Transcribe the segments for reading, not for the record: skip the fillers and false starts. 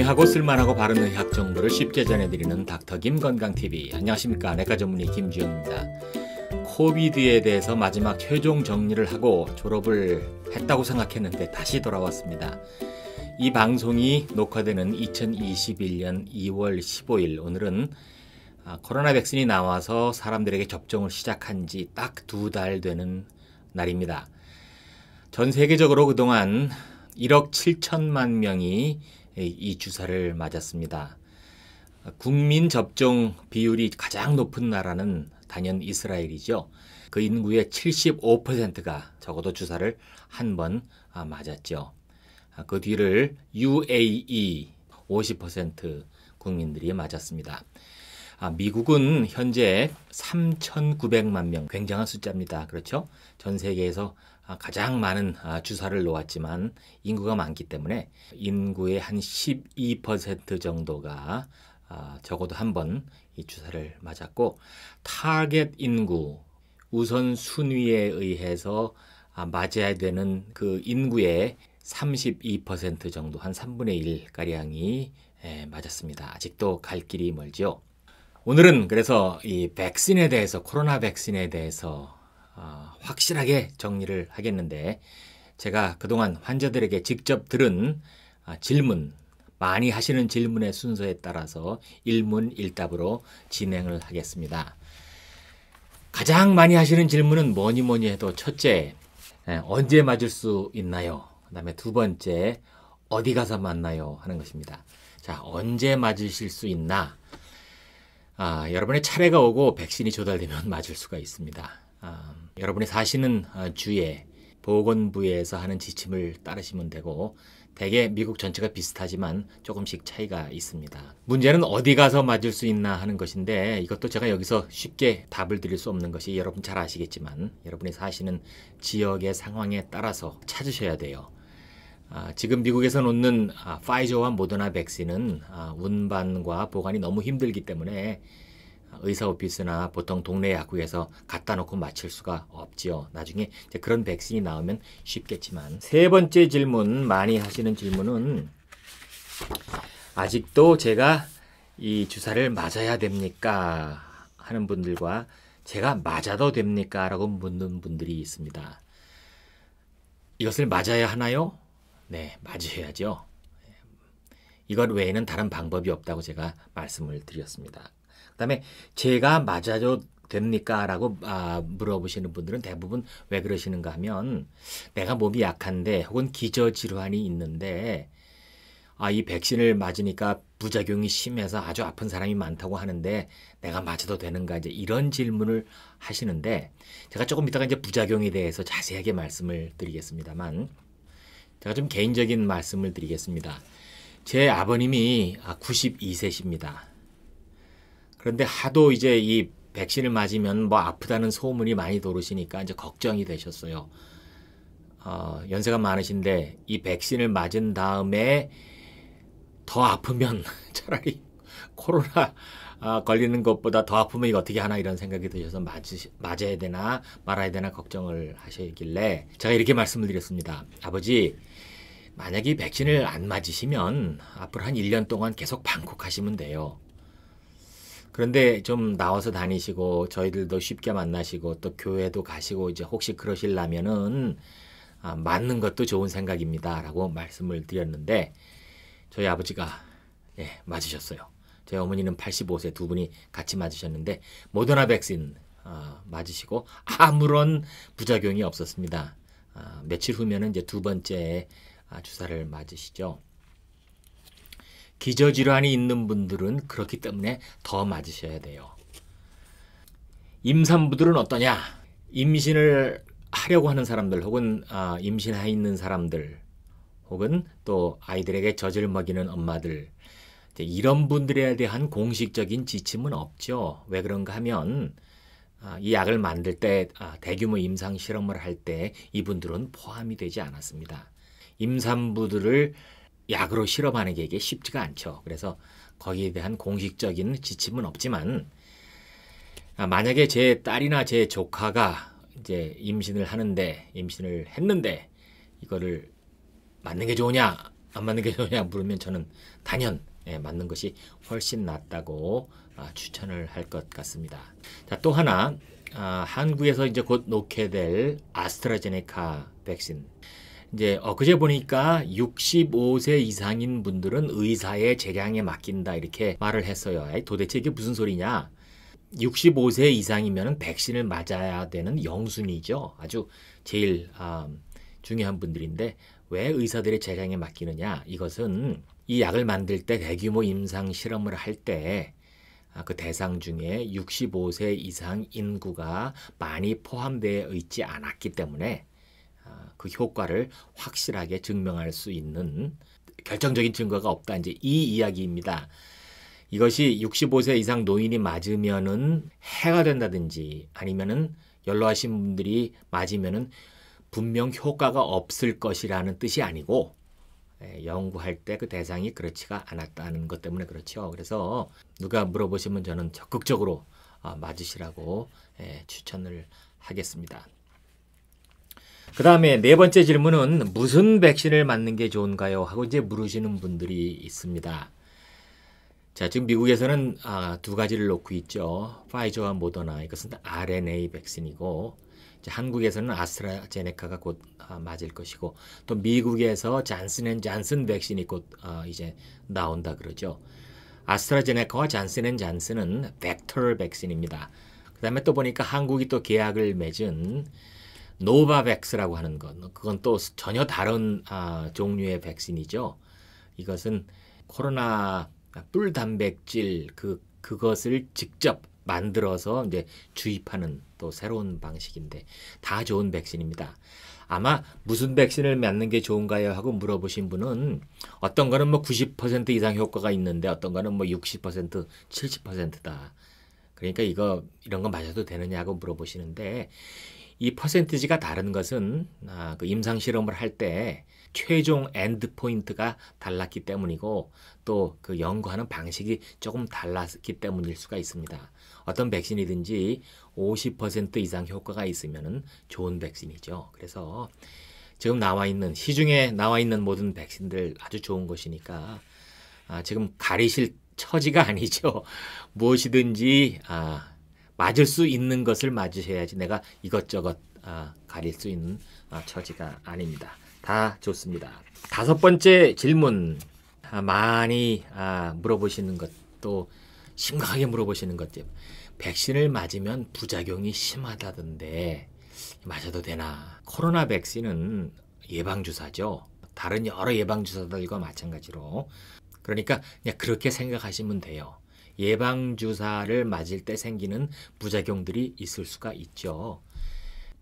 중요하고 쓸만하고 바른 의학 정보를 쉽게 전해드리는 닥터김 건강TV. 안녕하십니까, 내과 전문의 김주영입니다. 코비드에 대해서 마지막 최종 정리를 하고 졸업을 했다고 생각했는데 다시 돌아왔습니다. 이 방송이 녹화되는 2021년 2월 15일, 오늘은 코로나 백신이 나와서 사람들에게 접종을 시작한 지 딱 2달 되는 날입니다. 전 세계적으로 그동안 1억 7천만 명이 이 주사를 맞았습니다. 국민 접종 비율이 가장 높은 나라는 단연 이스라엘이죠. 그 인구의 75%가 적어도 주사를 한 번 맞았죠. 그 뒤를 UAE 50% 국민들이 맞았습니다. 미국은 현재 3,900만 명, 굉장한 숫자입니다. 그렇죠? 전 세계에서 가장 많은 주사를 놓았지만 인구가 많기 때문에 인구의 한 12% 정도가 적어도 한 번 이 주사를 맞았고, 타겟 인구, 우선 순위에 의해서 맞아야 되는 그 인구의 32% 정도, 한 3분의 1가량이 맞았습니다. 아직도 갈 길이 멀죠. 오늘은 그래서 이 백신에 대해서, 코로나 백신에 대해서 확실하게 정리를 하겠는데, 제가 그동안 환자들에게 직접 들은 질문, 많이 하시는 질문의 순서에 따라서 일문일답으로 진행을 하겠습니다. 가장 많이 하시는 질문은 뭐니 해도 첫째, 언제 맞을 수 있나요? 그 다음에 두 번째, 어디 가서 맞나요? 하는 것입니다. 자, 언제 맞으실 수 있나? 여러분의 차례가 오고 백신이 조달되면 맞을 수가 있습니다. 여러분이 사시는 주에 보건부에서 하는 지침을 따르시면 되고, 대개 미국 전체가 비슷하지만 조금씩 차이가 있습니다. 문제는 어디 가서 맞을 수 있나 하는 것인데, 이것도 제가 여기서 쉽게 답을 드릴 수 없는 것이 여러분 잘 아시겠지만 여러분이 사시는 지역의 상황에 따라서 찾으셔야 돼요. 지금 미국에서 놓는 파이저와 모더나 백신은 운반과 보관이 너무 힘들기 때문에 의사 오피스나 보통 동네 약국에서 갖다 놓고 맞힐 수가 없지요. 나중에 이제 그런 백신이 나오면 쉽겠지만, 세 번째 질문, 많이 하시는 질문은 아직도 제가 이 주사를 맞아야 됩니까? 하는 분들과 제가 맞아도 됩니까? 라고 묻는 분들이 있습니다. 이것을 맞아야 하나요? 네, 맞으셔야죠. 이것 외에는 다른 방법이 없다고 제가 말씀을 드렸습니다. 그 다음에 제가 맞아도 됩니까? 라고 물어보시는 분들은 대부분 왜 그러시는가 하면, 내가 몸이 약한데 혹은 기저질환이 있는데 이 백신을 맞으니까 부작용이 심해서 아주 아픈 사람이 많다고 하는데 내가 맞아도 되는가, 이제 이런 질문을 하시는데, 제가 조금 이따가 이제 부작용에 대해서 자세하게 말씀을 드리겠습니다만, 제가 좀 개인적인 말씀을 드리겠습니다. 제 아버님이 92세십니다. 그런데 하도 이제 이 백신을 맞으면 뭐 아프다는 소문이 많이 돌으시니까 이제 걱정이 되셨어요. 연세가 많으신데 이 백신을 맞은 다음에 더 아프면 차라리 코로나 걸리는 것보다 더 아프면 이거 어떻게 하나, 이런 생각이 드셔서 맞아야 되나 말아야 되나 걱정을 하시길래 제가 이렇게 말씀을 드렸습니다. 아버지, 만약에 백신을 안 맞으시면 앞으로 한 1년 동안 계속 방콕하시면 돼요. 그런데 좀 나와서 다니시고 저희들도 쉽게 만나시고 또 교회도 가시고 이제 혹시 그러시려면은 맞는 것도 좋은 생각입니다 라고 말씀을 드렸는데, 저희 아버지가 맞으셨어요. 저희 어머니는 85세, 두 분이 같이 맞으셨는데 모더나 백신 맞으시고 아무런 부작용이 없었습니다. 며칠 후면은 이제 두 번째 주사를 맞으시죠. 기저질환이 있는 분들은 그렇기 때문에 더 맞으셔야 돼요. 임산부들은 어떠냐? 임신을 하려고 하는 사람들, 혹은 임신해 있는 사람들, 혹은 또 아이들에게 젖을 먹이는 엄마들, 이런 분들에 대한 공식적인 지침은 없죠. 왜 그런가 하면 이 약을 만들 때 대규모 임상 실험을 할 때 이분들은 포함이 되지 않았습니다. 임산부들을 약으로 실험하는 게 이게 쉽지가 않죠. 그래서 거기에 대한 공식적인 지침은 없지만, 만약에 제 딸이나 제 조카가 이제 임신을 했는데 이거를 맞는 게 좋으냐 안 맞는 게 좋냐 물으면 저는 단연 맞는 것이 훨씬 낫다고 추천을 할 것 같습니다. 자, 또 하나 한국에서 이제 곧 놓게 될 아스트라제네카 백신. 이제 엊그제 보니까 65세 이상인 분들은 의사의 재량에 맡긴다 이렇게 말을 했어요. 도대체 이게 무슨 소리냐? 65세 이상이면 백신을 맞아야 되는 영순이죠. 아주 제일 중요한 분들인데 왜 의사들의 재량에 맡기느냐? 이것은 이 약을 만들 때 대규모 임상 실험을 할 때 그 대상 중에 65세 이상 인구가 많이 포함되어 있지 않았기 때문에 그 효과를 확실하게 증명할 수 있는 결정적인 증거가 없다. 이제 이 이야기입니다. 이것이 65세 이상 노인이 맞으면은 해가 된다든지 아니면은 연로하신 분들이 맞으면은 분명 효과가 없을 것이라는 뜻이 아니고 연구할 때 그 대상이 그렇지가 않았다는 것 때문에 그렇죠. 그래서 누가 물어보시면 저는 적극적으로 맞으시라고 추천을 하겠습니다. 그 다음에 네 번째 질문은 무슨 백신을 맞는 게 좋은가요? 하고 이제 물으시는 분들이 있습니다. 자, 지금 미국에서는 두 가지를 놓고 있죠. 파이저와 모더나, 이것은 RNA 백신이고, 이제 한국에서는 아스트라제네카가 곧 맞을 것이고, 또 미국에서 잔슨앤잔슨 백신이 곧 이제 나온다 그러죠. 아스트라제네카와 잔슨앤잔슨은 벡터 백신입니다. 그 다음에 또 보니까 한국이 또 계약을 맺은 노바백스라고 하는 것, 그건 또 전혀 다른 종류의 백신이죠. 이것은 코로나 뿔 단백질 그것을 직접 만들어서 이제 주입하는 또 새로운 방식인데 다 좋은 백신입니다. 아마 무슨 백신을 맞는 게 좋은가요? 하고 물어보신 분은 어떤 거는 뭐 90% 이상 효과가 있는데 어떤 거는 뭐 60%, 70%다. 그러니까 이런 거 맞아도 되느냐고 물어보시는데 이 퍼센티지가 다른 것은 그 임상 실험을 할 때 최종 엔드 포인트가 달랐기 때문이고 또 그 연구하는 방식이 조금 달랐기 때문일 수가 있습니다. 어떤 백신이든지 50% 이상 효과가 있으면 좋은 백신이죠. 그래서 지금 시중에 나와 있는 모든 백신들 아주 좋은 것이니까 지금 가리실 처지가 아니죠. 무엇이든지 맞을 수 있는 것을 맞으셔야지 내가 이것저것 가릴 수 있는 처지가 아닙니다. 다 좋습니다. 다섯 번째 질문 많이 물어보시는 것도 심각하게 물어보시는 것 백신을 맞으면 부작용이 심하다던데 맞아도 되나? 코로나 백신은 예방주사죠. 다른 여러 예방주사들과 마찬가지로 그러니까 그냥 그렇게 생각하시면 돼요. 예방주사를 맞을 때 생기는 부작용들이 있을 수가 있죠.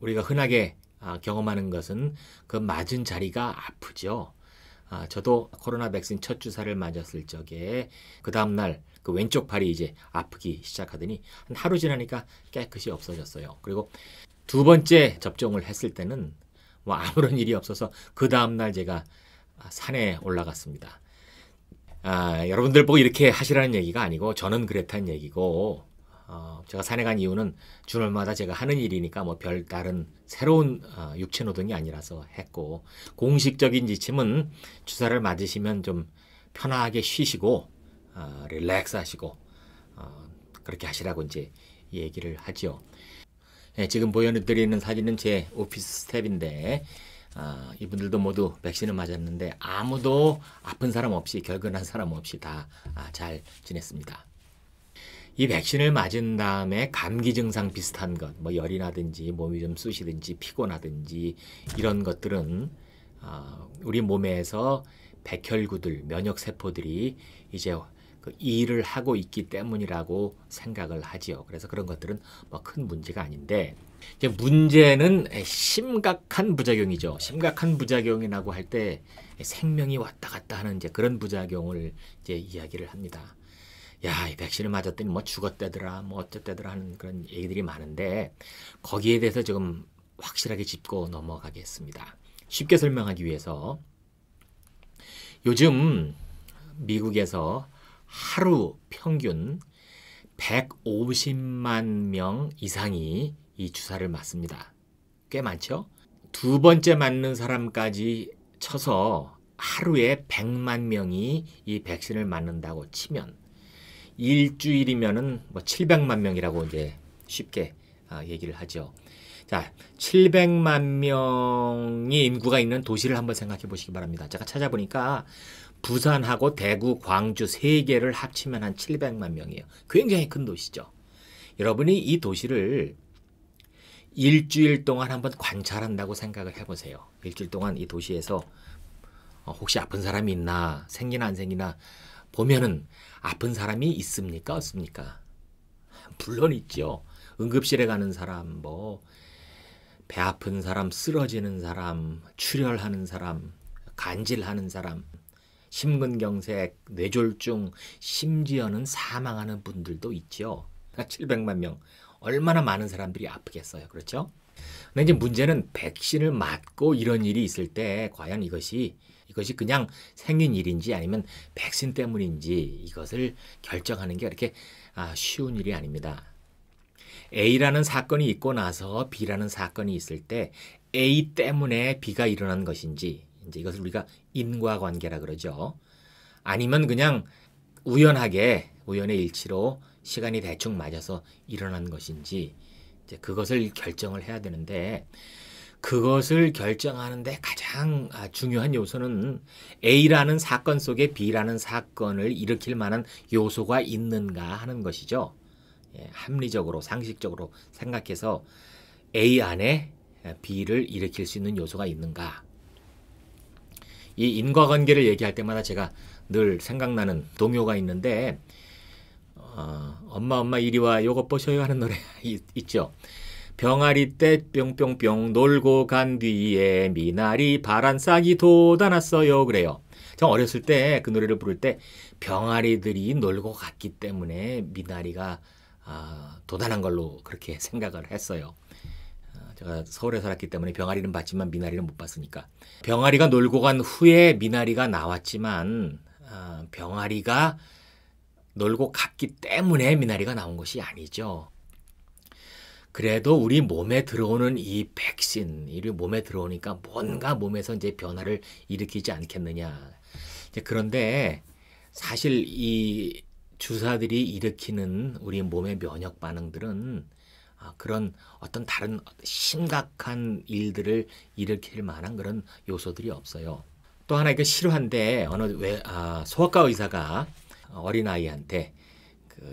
우리가 흔하게 경험하는 것은 그 맞은 자리가 아프죠. 저도 코로나 백신 첫 주사를 맞았을 적에 그 다음날 그 왼쪽 팔이 이제 아프기 시작하더니 한 하루 지나니까 깨끗이 없어졌어요. 그리고 두 번째 접종을 했을 때는 뭐 아무런 일이 없어서 그 다음날 제가 산에 올라갔습니다. 여러분들 보고 이렇게 하시라는 얘기가 아니고 저는 그랬다는 얘기고 제가 산에 간 이유는 주말마다 제가 하는 일이니까 뭐 별다른 새로운 육체 노동이 아니라서 했고 공식적인 지침은 주사를 맞으시면 좀 편하게 쉬시고 릴렉스 하시고 그렇게 하시라고 이제 얘기를 하죠. 지금 보여드리는 사진은 제 오피스 스텝인데 이분들도 모두 백신을 맞았는데 아무도 아픈 사람 없이 결근한 사람 없이 다 잘 지냈습니다. 이 백신을 맞은 다음에 감기 증상 비슷한 것, 뭐 열이 나든지 몸이 좀 쑤시든지 피곤하든지 이런 것들은 우리 몸에서 백혈구들, 면역세포들이 이제 그 일을 하고 있기 때문이라고 생각을 하지요. 그래서 그런 것들은 뭐 큰 문제가 아닌데 이제 문제는 심각한 부작용이죠. 심각한 부작용이라고 할 때 생명이 왔다 갔다 하는 이제 그런 부작용을 이제 이야기를 합니다. 야, 이 백신을 맞았더니 뭐 죽었다더라, 뭐 어쨌다더라 하는 그런 얘기들이 많은데 거기에 대해서 조금 확실하게 짚고 넘어가겠습니다. 쉽게 설명하기 위해서 요즘 미국에서 하루 평균 150만 명 이상이 이 주사를 맞습니다. 꽤 많죠? 두 번째 맞는 사람까지 쳐서 하루에 100만 명이 이 백신을 맞는다고 치면 일주일이면은 뭐 700만 명이라고 이제 쉽게 얘기를 하죠. 자, 700만 명의 인구가 있는 도시를 한번 생각해 보시기 바랍니다. 제가 찾아보니까 부산하고 대구, 광주 세 개를 합치면 한 700만 명이에요. 굉장히 큰 도시죠. 여러분이 이 도시를 일주일 동안 한번 관찰한다고 생각을 해보세요. 일주일 동안 이 도시에서 혹시 아픈 사람이 있나, 생기나 안 생기나 보면은 아픈 사람이 있습니까? 없습니까? 물론 있죠. 응급실에 가는 사람, 배 아픈 사람, 쓰러지는 사람, 출혈하는 사람, 간질하는 사람, 심근경색, 뇌졸중, 심지어는 사망하는 분들도 있죠. 700만 명. 얼마나 많은 사람들이 아프겠어요. 그렇죠? 근데 이제 문제는 백신을 맞고 이런 일이 있을 때 과연 이것이 그냥 생긴 일인지 아니면 백신 때문인지 이것을 결정하는 게 그렇게 쉬운 일이 아닙니다. A라는 사건이 있고 나서 B라는 사건이 있을 때 A 때문에 B가 일어난 것인지 이제 이것을 우리가 인과관계라 그러죠. 아니면 그냥 우연의 일치로 시간이 대충 맞아서 일어난 것인지 이제 그것을 결정을 해야 되는데 그것을 결정하는데 가장 중요한 요소는 A라는 사건 속에 B라는 사건을 일으킬 만한 요소가 있는가 하는 것이죠. 합리적으로 상식적으로 생각해서 A 안에 B를 일으킬 수 있는 요소가 있는가. 이 인과관계를 얘기할 때마다 제가 늘 생각나는 동요가 있는데 엄마 이리 와 요거 보셔요 하는 노래 있죠. 병아리 때 뿅뿅뿅 놀고 간 뒤에 미나리 바란싹이 돋아났어요 그래요. 저 어렸을 때 그 노래를 부를 때 병아리들이 놀고 갔기 때문에 미나리가 돋아난 걸로 그렇게 생각을 했어요. 제가 서울에 살았기 때문에 병아리는 봤지만 미나리는 못 봤으니까. 병아리가 놀고 간 후에 미나리가 나왔지만 병아리가 놀고 갔기 때문에 미나리가 나온 것이 아니죠. 그래도 우리 몸에 들어오는 이 백신, 우리 몸에 들어오니까 뭔가 몸에서 이제 변화를 일으키지 않겠느냐. 그런데 사실 이 주사들이 일으키는 우리 몸의 면역 반응들은 그런 어떤 다른 심각한 일들을 일으킬 만한 그런 요소들이 없어요. 또 하나 이거 실화인데 소아과 의사가 어린아이한테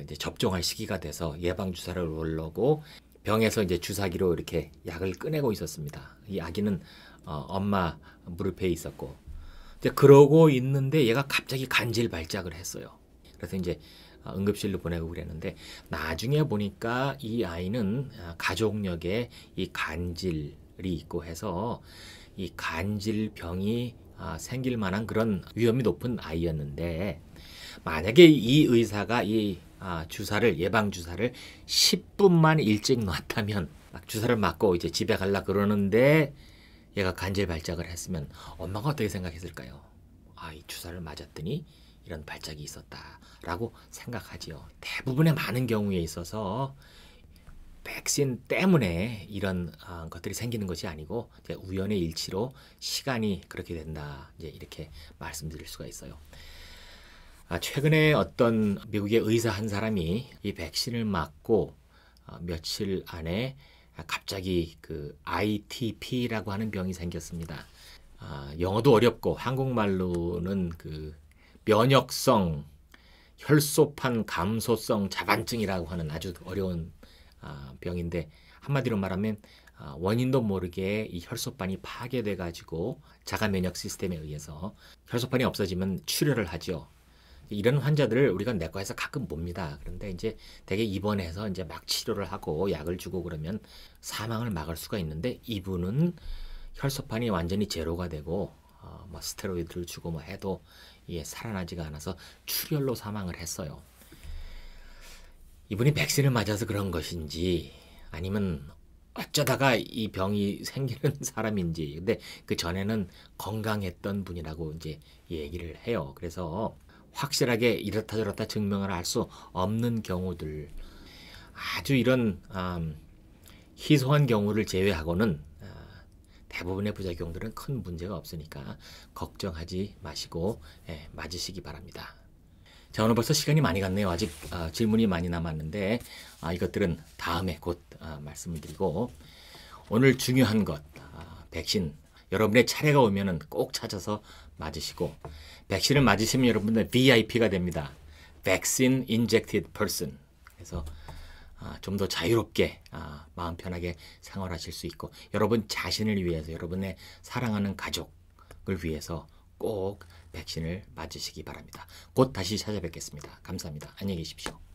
이제 접종할 시기가 돼서 예방 주사를 놓으려고 병에서 이제 주사기로 이렇게 약을 꺼내고 있었습니다. 이 아기는 엄마 무릎에 있었고 이제 그러고 있는데 얘가 갑자기 간질 발작을 했어요. 그래서 이제 응급실로 보내고 그랬는데 나중에 보니까 이 아이는 가족력에 이 간질이 있고 해서 이 간질병이 생길 만한 그런 위험이 높은 아이였는데 만약에 이 의사가 이 예방 주사를 10분만 일찍 놨다면 막 주사를 맞고 이제 집에 갈라 그러는데 얘가 간질 발작을 했으면 엄마가 어떻게 생각했을까요? 이 주사를 맞았더니 이런 발작이 있었다라고 생각하지요. 대부분의 많은 경우에 있어서 백신 때문에 이런 것들이 생기는 것이 아니고 이제 우연의 일치로 시간이 그렇게 된다. 이제 이렇게 말씀드릴 수가 있어요. 최근에 어떤 미국의 의사 한 사람이 이 백신을 맞고 며칠 안에 갑자기 그 ITP라고 하는 병이 생겼습니다. 영어도 어렵고 한국말로는 그 면역성 혈소판 감소성 자반증이라고 하는 아주 어려운 병인데 한마디로 말하면 원인도 모르게 이 혈소판이 파괴돼 가지고 자가 면역 시스템에 의해서 혈소판이 없어지면 출혈을 하죠. 이런 환자들을 우리가 내과에서 가끔 봅니다. 그런데 이제 대개 입원해서 이제 막 치료를 하고 약을 주고 그러면 사망을 막을 수가 있는데 이분은 혈소판이 완전히 제로가 되고 스테로이드를 주고 해도 이게 살아나지가 않아서 출혈로 사망을 했어요. 이분이 백신을 맞아서 그런 것인지 아니면 어쩌다가 이 병이 생기는 사람인지 근데 그 전에는 건강했던 분이라고 이제 얘기를 해요. 그래서 확실하게 이렇다 저렇다 증명을 할 수 없는 경우들 아주 이런 희소한 경우를 제외하고는 대부분의 부작용들은 큰 문제가 없으니까 걱정하지 마시고 맞으시기 바랍니다. 자, 오늘 벌써 시간이 많이 갔네요. 아직 질문이 많이 남았는데 이것들은 다음에 곧 말씀을 드리고, 오늘 중요한 것, 백신 여러분의 차례가 오면은 꼭 찾아서 맞으시고, 백신을 맞으시면 여러분들 VIP가 됩니다. Vaccine Injected Person. 그래서 좀 더 자유롭게 마음 편하게 생활하실 수 있고, 여러분 자신을 위해서, 여러분의 사랑하는 가족을 위해서 꼭 백신을 맞으시기 바랍니다. 곧 다시 찾아뵙겠습니다. 감사합니다. 안녕히 계십시오.